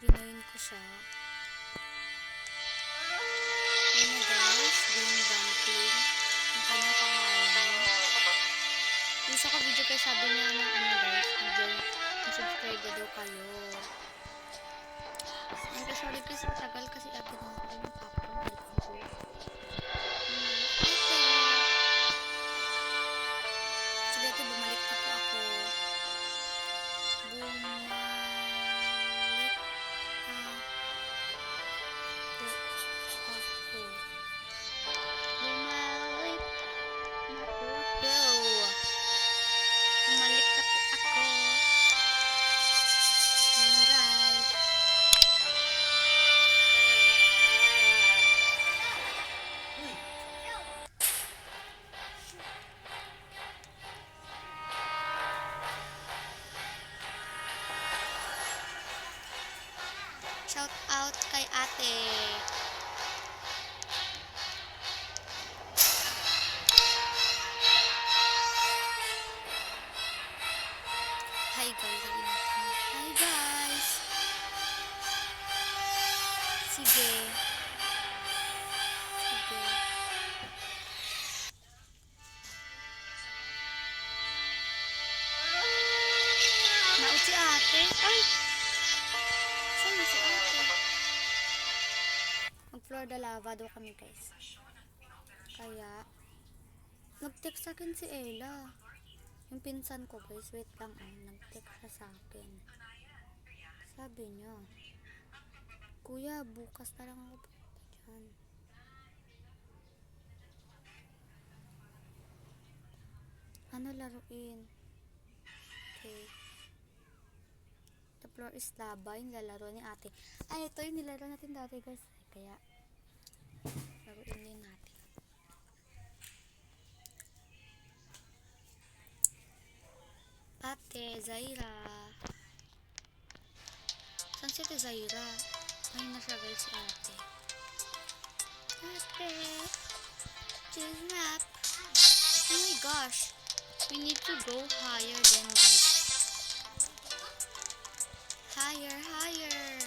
Ginayin ko siya. Ano guys? Green dumpling. Ang kanyang pangalan. Yung sa ka-video kaya sabi niya na ano guys, mag-subscribe daw kayo. Ang sorry kasi matagal kasi agad na ako yung popcorn. Sige ate, bumalik na po ako. Bumalik na po ako. Bumalik na po ako. Bumalik na po ako. Yan guys. Shout out kay ate. Hi guys. Hi guys. Sige. Sige. Naot si ate. Ay! Saan na si ate? Mag-Florida Lava daw kami guys. Kaya, nag-text sa akin si Ella. Yung pinsan ko guys, wait lang nag-text siya sa akin. Sabi niya, Kuya, bukas na lang ako pupunta dyan. Ano laruin? Okay. The floor is lava, yung lalaro ni ate. Ay, ito yung nilaro natin dati guys. Kaya, laruin din natin. Ate, Zaira. Saan si ate Zaira? Ayun na siya guys, si ate. Ate, she's not. Oh my gosh. We need to go higher than this. Higher, higher.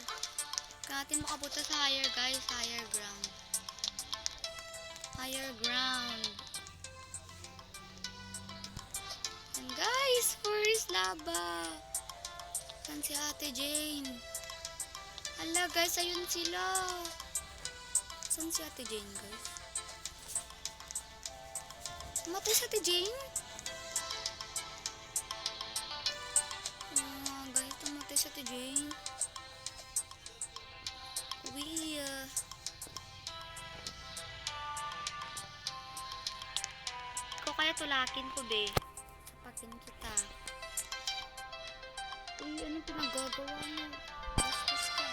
Kaya natin makabuta sa higher guys. Higher ground. Higher ground. And guys, first lava. Saan si ate Jane? Hala guys, ayun sila. Saan si ate Jane guys? Matay si ate Jane? Guys, tumatay si ate Jane. Uwi. Ikaw kaya tulakin ko be. Sapakin kita. Uy, ano pinagagawa mo? Bastos ka.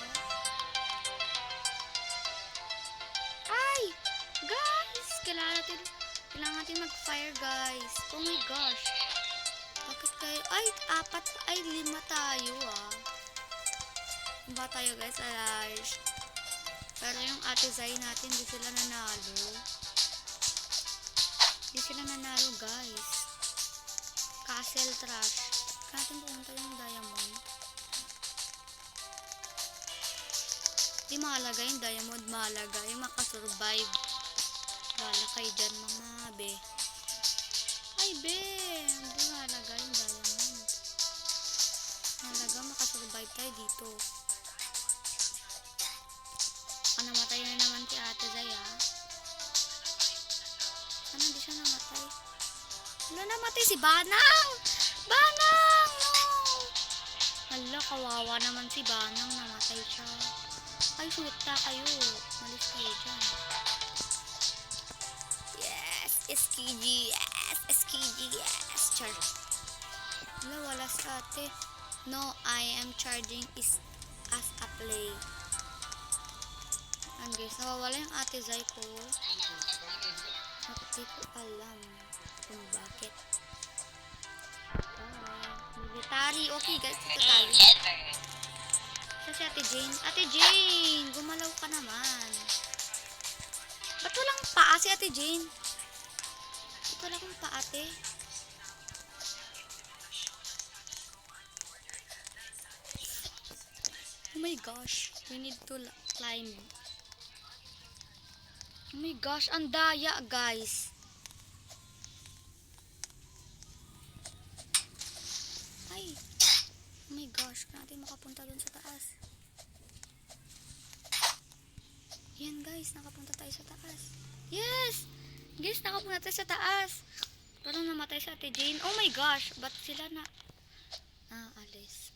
Ay! Guys! Kailangan natin mag-fire guys. Oh my gosh. Bakit kayo? Ay, 5 tayo ah. 5 tayo guys, large. Pero yung ate Zay natin, di sila nanalo. Di sila nanalo guys. Castle Trash. Kaya natin pumunta yung diamond. Di mahalaga yung diamond, mahalaga yung makasurvive. Wala kayo dyan mga be. Ay be, hindi mahalaga yung diamond. Mahalaga makasurvive tayo dito. Namatay na naman si ate Zaya. Sana di siya namatay. Wala, namatay si Banang! Banang! No! Hala, kawawa naman si Banang. Namatay siya. Ay, suta kayo. Malis kayo dyan. Yes! SKG! Yes! SKG! Yes! Char. Hala, wala si ate. No, I am charging is as a play. And guys, nawawala yung ate Zay ko. At di ko alam kung bakit. Military. Okay guys, ito tayo. Ito si ate Jane. Ate Jane, gumalaw ka naman. Ba't walang paa si ate Jane? Ba't wala kang paa ate? Oh my gosh. We need to climb. Oh my gosh, ang daya, guys. Ay. Oh my gosh, kaya natin makapunta dun sa taas. Yan, guys, nakapunta tayo sa taas. Yes! Guys, nakapunta tayo sa taas. Parang namatay sa Ate Jane. Oh my gosh, ba't sila na... alis.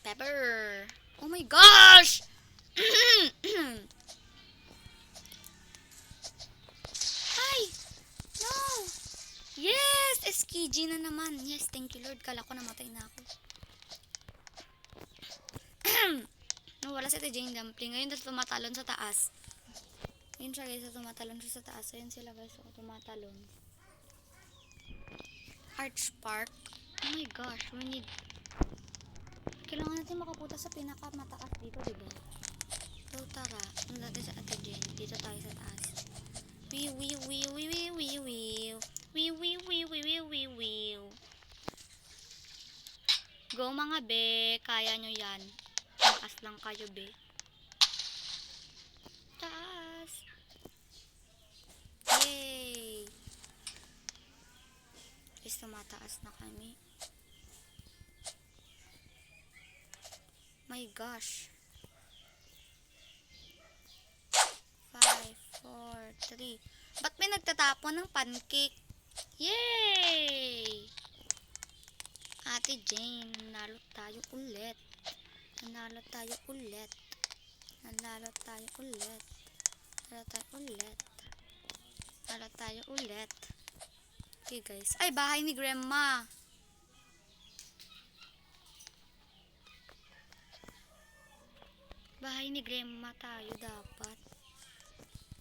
Pepper. Oh my gosh! Ay! No! Yes! SKG na naman. Yes, thank you Lord. Kala ko namatay na ako. Wala si Ate Jane Dumpling. Ngayon na tumatalon sa taas. Ayun siya guys, tumatalon siya sa taas. Ayun sila guys, tumatalon. Arch Park. Oh my gosh, we need... Kailangan natin makapunta sa pinakamataas dito, diba? So tara, punta natin sa Ate Jane. Dito tayo sa taas. Go mga be, kaya nyo yan. Taas lang kayo be. Taas. Yay! Is tumataas na kami. My gosh. 5, 4, 3. Ba't may nagtatapon ng pancake? Yay! Ate Jane, nanalo tayo ulit. Nanalo tayo ulit. Nanalo tayo ulit. Nanalo tayo ulit. Nanalo tayo ulit. Okay guys. Ay, bahay ni Grandma. Bahay ni Grandma tayo dapat.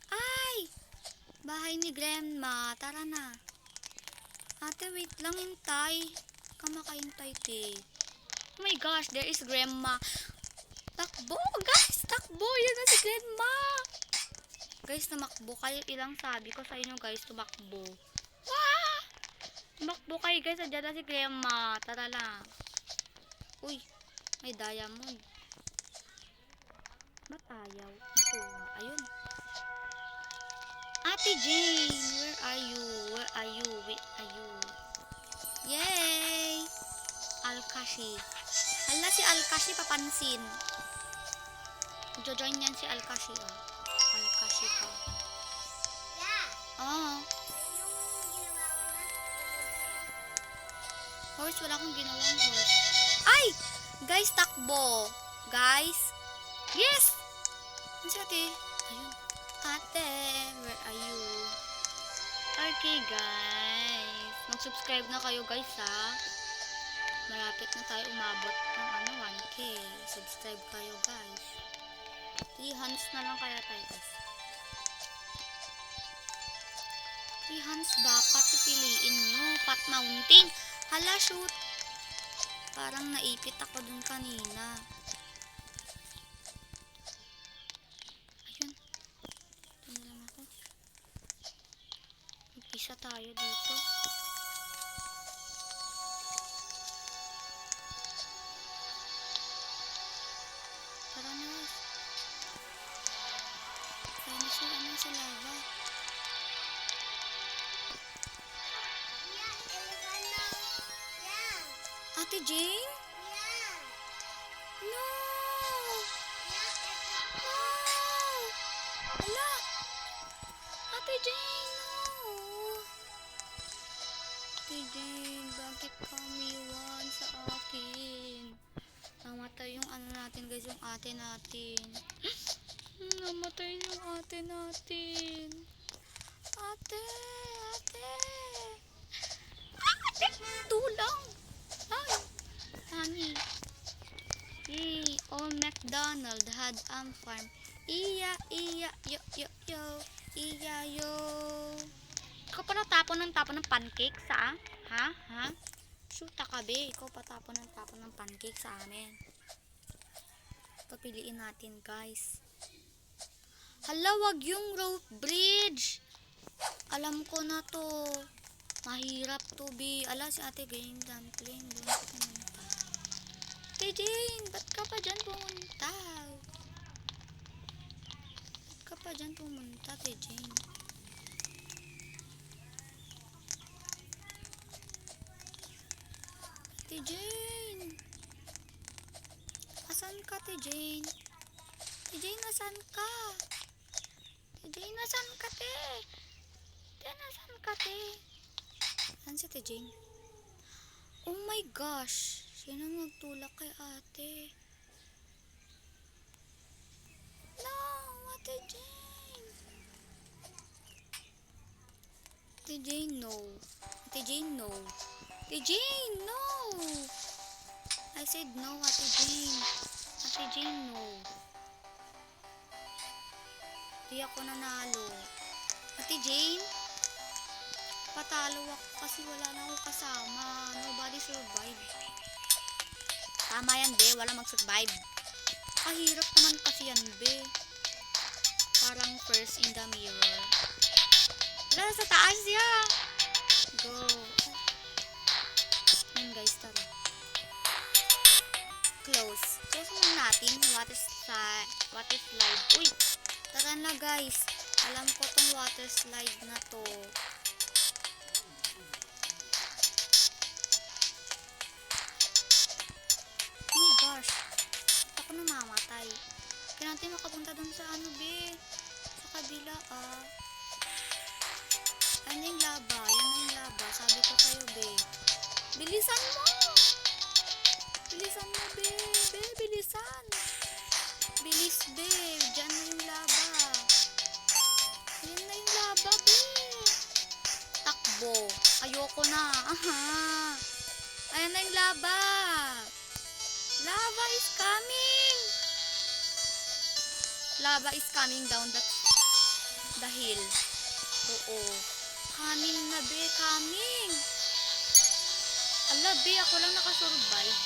Ay! Bahay ni Grandma. Tara na. Ate, wait lang, hintay. Kamakahintay, te. Oh my gosh, there is Grandma. Takbo, guys! Takbo! Yan na si Grandma! Guys, tumakbo kayo. Ilang sabi ko sa inyo, guys, tumakbo. Wah! Tumakbo kayo, guys. Andiyan na si Grandma. Tara lang. Uy, may diamond. Ba't ayaw? Nakuha. Ayun. Ate Jane, where are you? Where are you? Where are you? Yay! Alkashi. Hala si Alkashi papansin. Jo-join yan si Alkashi. Oh. Alkashi pa. Oh. Horse, wala akong ginawang horse. Ay! Guys, takbo. Guys. Yes! Ano si ate? Ayun. Ate, where are you? Okay, guys. Mag-subscribe na kayo, guys, ha? Malapit na tayo umabot ng 1K. Subscribe kayo, guys. 3 hands na lang kaya tayo, guys. 3 hands dapat pipiliin nyo. Pat mounting. Hala, shoot. Parang naipit ako dun kanina. Ayun. Ito na lang ako. Mag-isa tayo dito. Tara na, guys. Kaya na siya, sa lava. Ate Jane? No! No! Ala! Ate Jane, no! Ate Jane, bakit kamiwan sa akin? Namatay yung ano natin, guys, yung ate natin. Namatay yung ate natin. Ate! Ate! Ate! Tulang! Ay! Honey! Yay! Old MacDonald had farm. Iya! Iya! Yo! Yo! Yo! Iya! Yo! Ikaw pa natapon ng pancake sa? Ha? Ha? Shoota ka be! Ikaw pa tapon ng pancake sa amin. Papiliin natin, guys. Hala, wag yung rope bridge. Alam ko na to. Mahirap to be. Ala, si ate Jane Dumpling. Doon ko pumunta. Ate Jane, Bitaw. Ba't ka pa dyan pumunta, Ate Jane? Ate Jane! Asan ka, Ate Jane? Ate Jane, nasan ka? Ate Jane, nasan ka, te? Te, nasan ka, te? Saan si Ate Jane? Oh my gosh! Sino magtulak kay ate? No! Ate Jane! Ate Jane, no. Ate Jane, no. Ate Jane, no! I said no, Ate Jane. Ate Jane, no. Di ako nanalo. Ate Jane? Patalo ako kasi wala na akong kasama. Nobody survived. Tama yan, be. Wala mag-survive. Kahirap naman kasi yan, be. Parang first in the mirror. Wala, sa taas siya. Go. Yan, guys, tara. Close. Close muna natin. Water slide. Uy! Tara na, guys. Alam ko tong water slide na to. Oh my gosh. Ako namamatay. Kaya natin makapunta dun sa ano, be. Sa kabila, Yan yung laba. Yan yung laba. Sabi ko sa'yo, be. Bilisan mo! Bilisan mo, be. Be, bilisan. Bilis, be. Diyan na yung laba. Yan na yung laba, be. Takbo. Ayoko na. Aha. Ayan na yung laba. Lava is coming. Lava is coming down the hill. Oo. Coming na, be. Coming. Ala, be. Ako lang nakasurvive.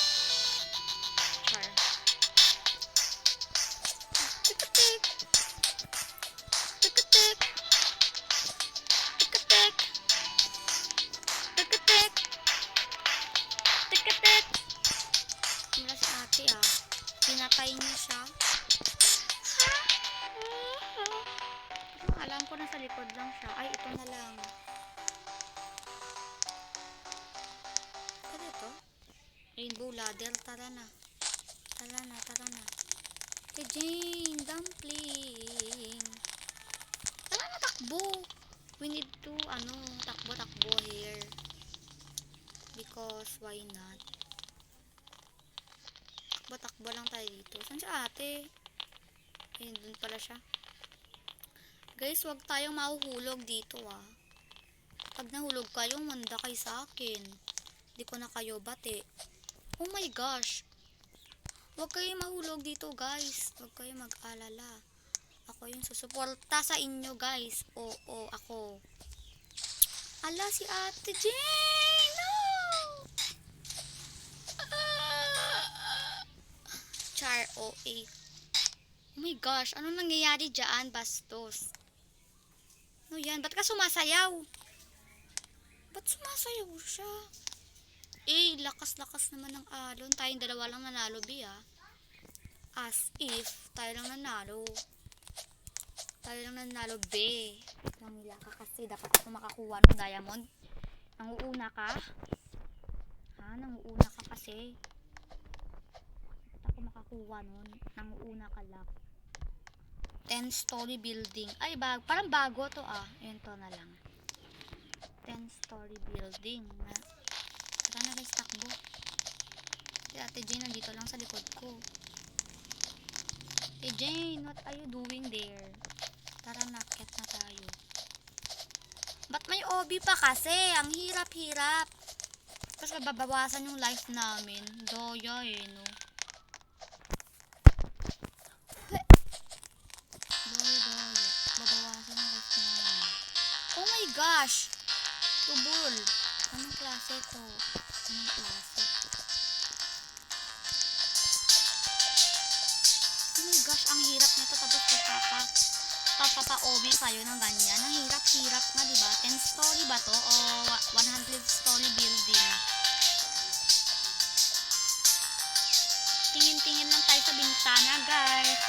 Char. Tikatik. Tikatik. Tikatik. Tikatik. Tikatik. Mula si ate, pinatay niya siya. Alam ko nasa likod lang siya. Ay, ito na lang. Ano ito? Rainbow ladder. Tara na. Tara na, tara na. Ate Jane, dumpling. Tara na, takbo. We need to, takbo here. Because, why not? Takbo lang tayo dito. Saan si ate? Ayun, dun pala siya. Guys, wag tayong mahuhulog dito, Pag nahulog kayo, manda kayo sa akin. Di ko na kayo bate. Oh my gosh. Wag kayong mahulog dito, guys. Wag kayong mag-alala. Ako yung susuporta sa inyo, guys. Oo, ako. Ala, si Ate Jane! No! Char, OA. Oh my gosh, ano nangyayari dyan, bastos? Ano yan? Ba't ka sumasayaw? Ba't sumasayaw siya? Lakas-lakas naman ng alon. Tayong dalawa lang nanalo, As if, tayo lang nanalo. Tayo lang nanalo, be. Langila ka kasi. Dapat ako makakuha ng diamond. Nanguuna ka? Nanguuna ka kasi. Dapat ako makakuha nun. Nanguuna ka lang. 10-story building. Ay, parang bago to, Yun to na lang. 10-story building. Tara na, guys, takbo. Si Ate Jane nandito lang sa likod ko. Ate Jane, what are you doing there? Tara na, ket na tayo. Ba't may OB pa kasi? Ang hirap-hirap. Kasi babawasan yung life namin. Doya no? Babawasan yung life namin. Oh my gosh! Tubol. Anong klase to? Anong klase? Oh my gosh, ang hirap nito. Tapos papapa-OB kayo ng ganyan. Ang hirap-hirap nga, diba? 10-story ba to? O 100-story building? Tingin-tingin lang tayo sa bintana, guys.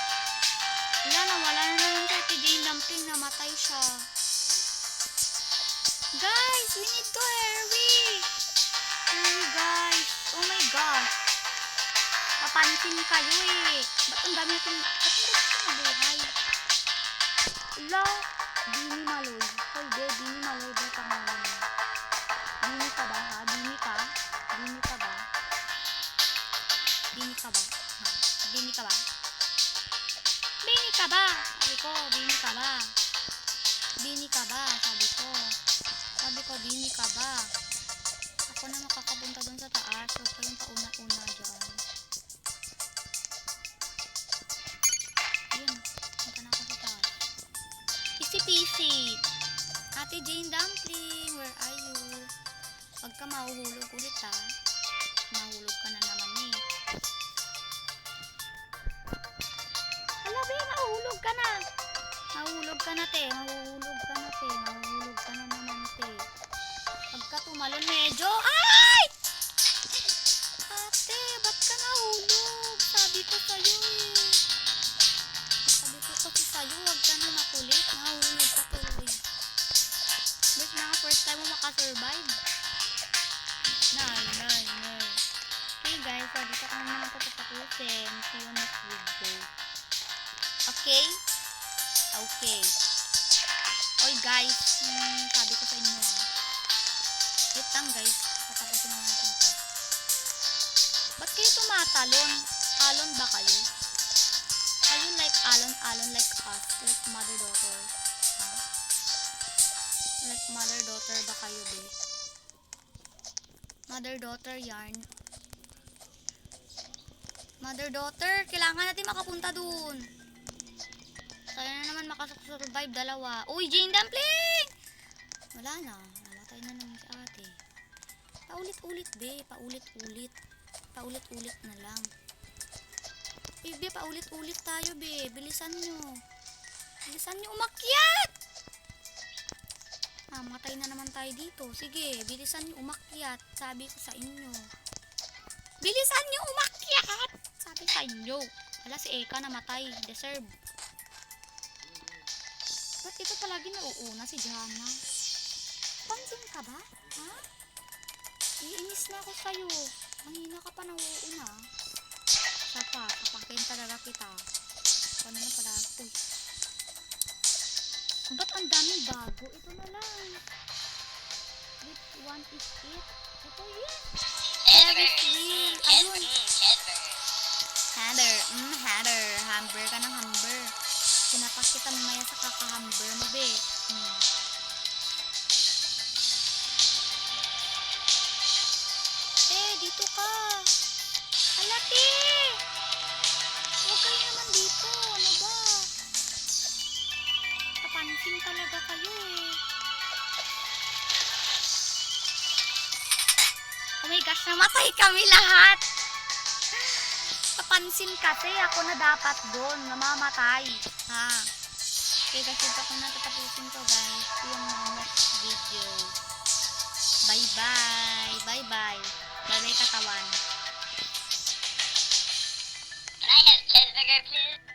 Wala na naman si Ate Jane Dumpling. Namatay siya. Guys, we need to hurry. Hurry, guys. Oh my gosh. Papansin kayo eh. Ba't ang dami natin nabuhay? Wala. Dini Maloy. Hoy, Dini Maloy ba pangalan mo? Dini ka ba, ha? Dini ka? Dini ka ba? Dini ka ba? Ha? Dini ka ba? Dini ka ba? Sabi ko, Dini ka ba? Dini ka ba? Sabi ko. Sabi ko, Dini ka ba? Ako na makakapunta dun sa taas. Huwag kayong pauna-una dyan. Ayun. Punta na ako sa taas. Easy-peasy. Ate Jane Dumpling, where are you? Huwag ka mahuhulog ulit ha. Mahulog ka na naman eh. Hala be, mahulog ka na. Mahulog ka na te. Mahulog ka na te. Mahulog ka na naman te. Pagka tumalon medyo, ay! Ate, ba't ka nahulog? Sabi ko sa'yo eh. Sabi ko kasi sa'yo, huwag ka na makulit. Nahulog ka tuloy. This na first time mo makasurvive. Nay. Okay guys, so dito kami naman patatapusin. See you next video. Okay? Okay. Oy guys, sabi ko sa inyo wait lang guys, patapusin na natin to. Ba't kayo tumatalon? Alon ba kayo? Are you like alon like us? Like mother-daughter? Ha? Like mother-daughter ba kayo be? Mother-daughter yarn. Mother-daughter, kailangan natin makapunta dun. Tayo na naman makasurvive dalawa. Uy, Jane Dumpling! Wala na. Namatay na naman si ate. Paulit-ulit, be. Paulit-ulit. Paulit-ulit na lang. Uy, be, paulit-ulit tayo, be. Bilisan nyo. Bilisan nyo umakyat! Mamatay na naman tayo dito. Sige, bilisan nyo umakyat. Sabi ko sa inyo. Bilisan nyo umakyat! Sabi sa inyo. Wala, si Eka namatay. Deserve. Ba't ito palagi nauuna si Jana? Pansin ka ba? Ha? Iinis na ako sa'yo. Mahina ka pa nauuna. Siya pa, kapakin talaga kita. Ano na pala? Uy. Ba't ang daming bago? Ito na lang. Which one is it? Ito yun. Very sweet. Ayun. Heather. Hamber ka ng hamber. Sinapas kita mamaya sa kakahamber mo, be. Dito ka. Alati! Huwag kayo naman dito. Ano ba? Kapansin talaga kayo eh. Oh my gosh, namatay kami lahat. Kapansin kasi ako na dapat doon. Namamatay. Ha? Okay, kasi ito ko na tatapusin to guys. Yung next video. Bye-bye. Bye-bye. Bye-bye katawan. Can I have cheeseburger, please?